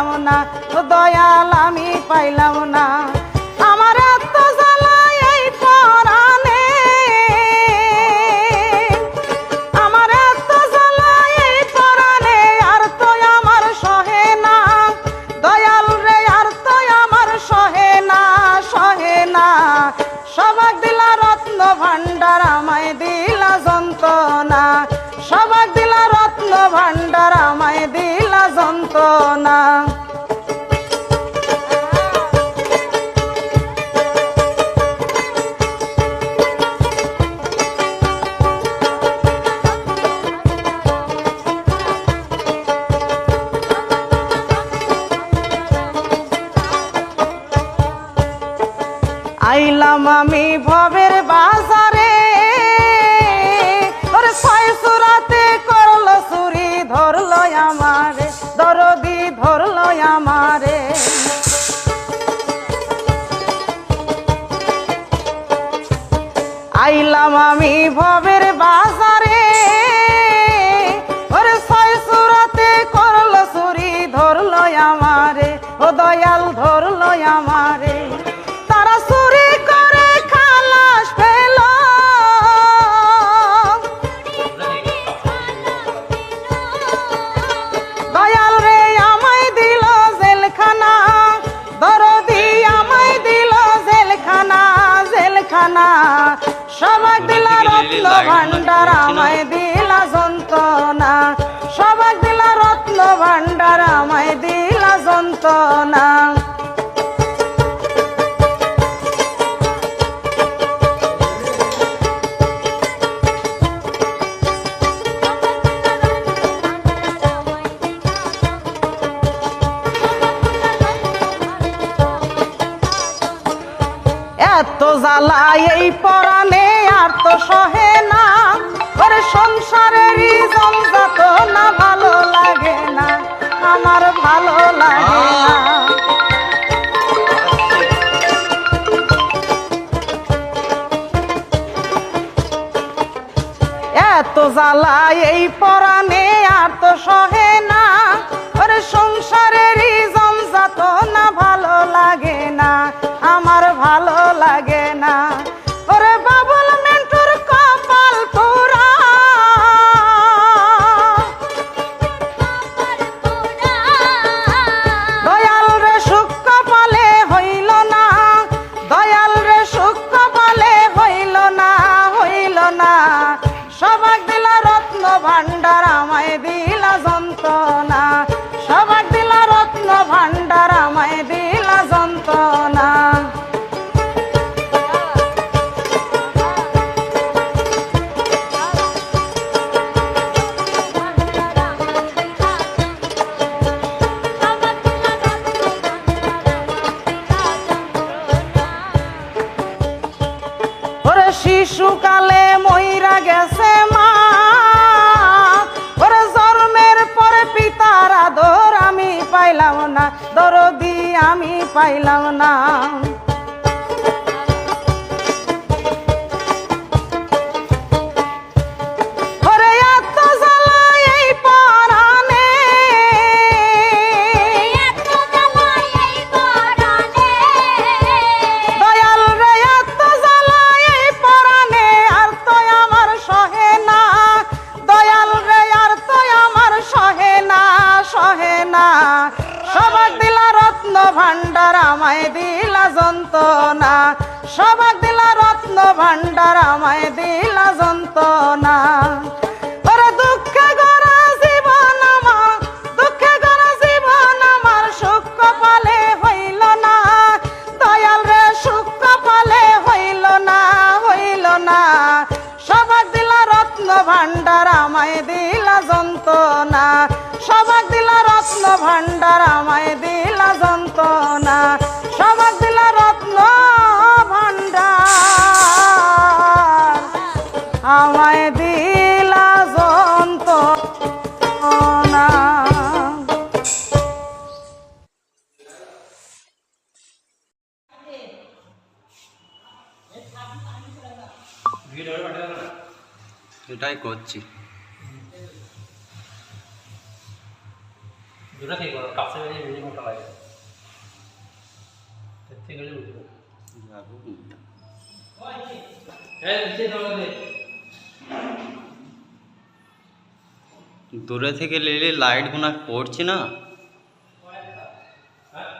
পাইলাম না, দয়াল আমি পাইলাম না। আমার এত জ্বালা এই পরাণে, আমার এত জ্বালা এই পরাণে, আর তো আমার সহে না দয়াল রে, আর তো আমার সহে না, সহে না। সবাক দিলা রত্ন ভান্ডার, আমায় দিলা যন্ত্রণা, সবাক দিলা রত্ন ভান্ডার, আমায় দিলা যন্ত্রণা। আইলাম আমি ভবের বাজারে, ওরে ছয় সুরাতে করলো চুরি, ধরলো আমারে দরদি, ধরলো আমারে। আইলাম আমি ভবের বাজারে, ওরে ছয় সুরাতে করলো চুরি, ধরলো আমারে, ও দয়াল ধরলো আমারে। তারা চুরি করে খালাস পেল, দয়াল রে আমায় দিল জেলখানা, দরদি আমায় দিল জেলখানা, জেলখানা। সবাক দিলা রত্ন ভান্ডার, আমায় দিলা যন্ত্রণা, সবাক দিলা রত্ন ভান্ডার, আমায় দিলা যন্ত্রণা। এত জ্বালা এই পরাণে, আর তো সহে না, ওরে সংসারেরই জঞ্জাত না, ভালো লাগে না, আমার ভালো লাগে না। এত জ্বালা এই পরাণে, আর তো সহে না, ওরে সংসারেরই জঞ্জাত না, ভালো লাগে না, আমার ভালো লাগে না। ওরে বাবুল মেন্টুর কপাল পোড়া, দয়াল রে সুখ কপালে হইল না, দয়াল রে সুখ কপালে হইল না, হইল না। সবাক দিলা রত্ন ভান্ডার, আমায় দিলা যন্ত্রণা, সবাক দিলা রত্ন ভান্ডার, আমায় দিলা যন্ত্রণা। ওরে শিশুকালে মইরা গেছে মা, ওরে জন্মের পরে পিতার আদর আমি পাইলাম না, দরদি আমি পাইলাম না। ওরে এত জ্বালা এই পরাণে, দয়াল রে এত জ্বালা এই পরাণে, আর তো আমার সহে না, দয়াল রে আর তো আমার সহে না, সহে না। সবাক দিলা রত্ন ভান্ডার, আমায় দিলা যন্ত্রণা, সবাক দিলা রত্ন ভান্ডার, আমায় দিলা যন্ত্রণা। ওরে দুঃখে গড়া জীবন আমার, দুঃখে গড়া জীবন আমার, সুখ কপালে হইল না, দয়াল রে সুখ কপালে হইল না, হইল না। সবাক দিলা রত্ন ভান্ডার, আমায় দিলা যন্ত্রণা, সবাক দিলা রত্ন ভান্ডার, আমায় দিলা যন্ত্রণা, সবাক দিলা রত্ন ভান্ডার, আমায় দিলা যন্ত্রণা। এটাই করছি। দুটা কি করো কাছে বেরিয়ে বেরিয়ে মোটা লাগে দেখতে গেলে উঠবে এই নিচে নামা দে দূরে থেকে নিলে লাইট গুনা পড়ছে না হ্যাঁ